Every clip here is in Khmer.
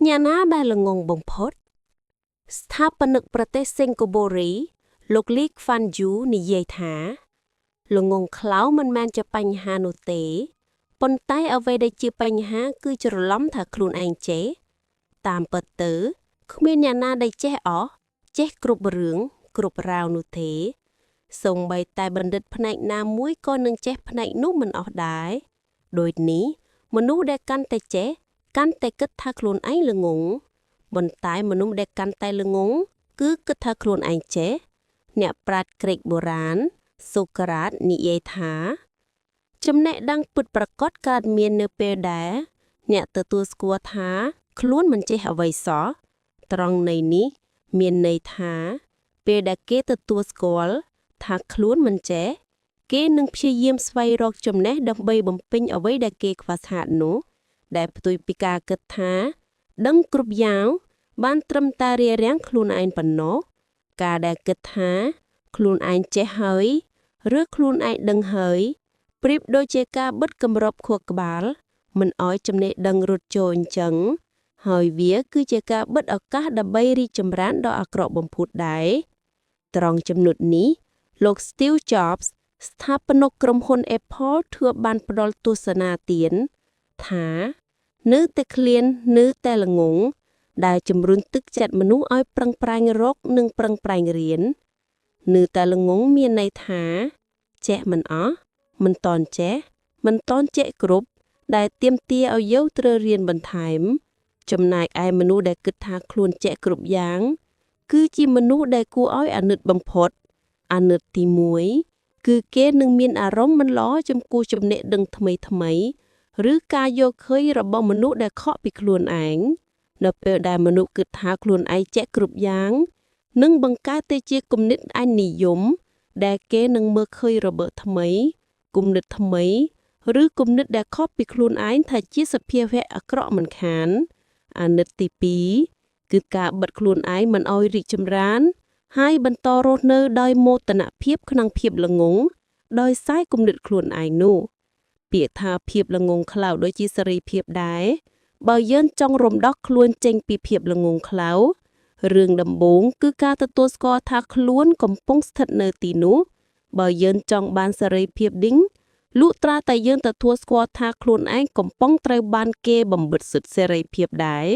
nhà ná đai là ngôn bồng phốt Sthapanik ប្រទេសសិង្ហបុរីលោកលីក Van Yu និយាយថាល្ងងខ្លៅមិនមែនជាបញ្ហានោះទេប៉ុន្តែអ្វីដែលជាបញ្ហាគឺច្រឡំថាខ្លួនឯងចេះតាមពិតទៅគ្មានអ្នកណាដែលចេះអស់ចេះគ្រប់រឿងគ្រប់រាវនោះទេសូម្បីតែបណ្ឌិតផ្នែកណាមួយក៏នឹងចេះផ្នែកនោះមិនអស់ដែរដូចនេះមនុស្សដែលកាន់តែចេះកាន់តែគិតថាខ្លួនឯងល្ងងប៉ុន្តែមនុស្សដែលកាន់តែល្ងងគឺគិតថាខ្លួនឯងចេះអ្នកប្រាជ្ញក្រិកបុរាណសូក្រាតនិយាយថាចំណេះដឹងពិតប្រាកដកើតមាននៅពេលដែលអ្នកទទួលស្គាល់ថាខ្លួនមិនចេះអ្វីសោះត្រង់ន័យនេះមានន័យថាពេលដែលគេទទួលស្គាល់ថាខ្លួនមិនចេះគេនឹងព្យាយាមស្វែងរកចំណេះដើម្បីបំពេញអ្វីដែលគេខ្វះខាតនោះដែលផ្ទុយពីការគិតថាដឹងគ្រប់យ៉ាងបានត្រឹមតែរារាំងខ្លួនឯងប៉ុណ្ណោះការដែលគិតថាខ្លួនឯងចេះហើយឬខ្លួនឯងដឹងហើយប្រៀបដូចជាការបិទគម្របខួរក្បាលមិនអោយចំណេះដឹងរត់ចូលអញ្ចឹងហើយវាគឺជាការបិទឱកាសដើម្បីរីកចម្រើនដ៏អាក្រក់បំផុតដែរត្រង់ចំណុចនេះលោក Steve Jobs ស្ថាបនិកក្រុមហ៊ុន Apple ធ្វើបានផ្ដល់ទស្សនាទានថានៅតែឃ្លាននៅតែល្ងងដែលជំរុញទឹកចិត្តមនុស្សឲ្យប្រឹងប្រែងរកនិងប្រឹងប្រែងរៀននៅតែល្ងងមានន័យថាចេះមិនអស់មិនតន់ចេះមិនតន់ចេះគ្រប់ដែលទាមទារឲ្យយើងត្រូវរៀនបន្ថែមចំណែកឯមនុស្សដែលគិតថាខ្លួនចេះគ្រប់យ៉ាងគឺជាមនុស្សដែលគួរឲ្យអាណិតបំផុតអាណិតទី1គឺគេនឹងមានអារម្មណ៍មិនល្អចំពោះចំណេះដឹងថ្មីឬការយកឃើញរបស់មនុស្សដែលខកពីខ្លួនឯងនៅពេលដែលមនុស្សគិតថាខ្លួនឯងចេះគ្រប់យ៉ាងនឹងបង្កើតទៅជាគំនិតឯងនិយមដែលគេនឹងមើលឃើញរបបថ្មីគំនិតថ្មីឬគំនិតដែលខុសពីខ្លួនឯងថាជាសភាវៈអាក្រក់មិនខានអាណិតទី2គឺការបិទខ្លួនឯងមិនឲ្យរីកចម្រើនហើយបន្តរស់នៅដោយមោទនភាពក្នុងភាពល្ងងដោយសារគំនិតខ្លួនឯងនោះពាក្យថាភាពល្ងងខ្លៅដូចជាសេរីភាពដែរបើយើងចង់រំដោះខ្លួនចេញពីភាពល្ងងខ្លៅរឿងដំបូងគឺការទទួលស្គាល់ថាខ្លួនកំពុងស្ថិតនៅទីនោះបើយើងចង់បានសេរីភាពឌីងលុះត្រាតែយើងទទួលស្គាល់ថាខ្លួនឯងកំពុងត្រូវបានគេបំបិទសិទ្ធិសេរីភាពដែរ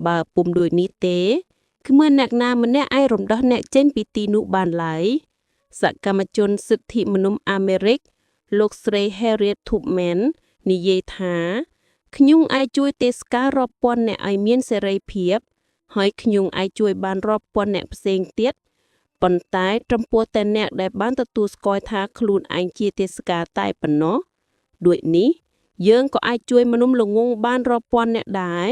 បើពុំដូចនេះទេគ្មានអ្នកណាម្នាក់អាចរំដោះអ្នកចេញពីទីនោះបានឡើយសកម្មជនសិទ្ធិមនុស្សអាមេរិកលោកស្រី Harriet Tubman និយាយថាខ្ញុំអាចជួយទេសការរាប់ពាន់អ្នកឲ្យមានសេរីភាពហើយខ្ញុំអាចជួយបានរាប់ពាន់អ្នកផ្សេងទៀតប៉ុន្តែចំពោះតែអ្នកដែលបានទទួលស្គាល់ថាខ្លួនឯងជាទេសការតែប៉ុណ្ណោះដូចនេះយើងក៏អាចជួយមនុស្សល្ងងបានរាប់ពាន់អ្នកដែរ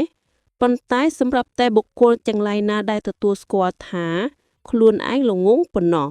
ប៉ុន្តែសម្រាប់តែបុគ្គលទាំងឡាយណាដែលទទួលស្គាល់ថាខ្លួនឯងល្ងងប៉ុណ្ណោះ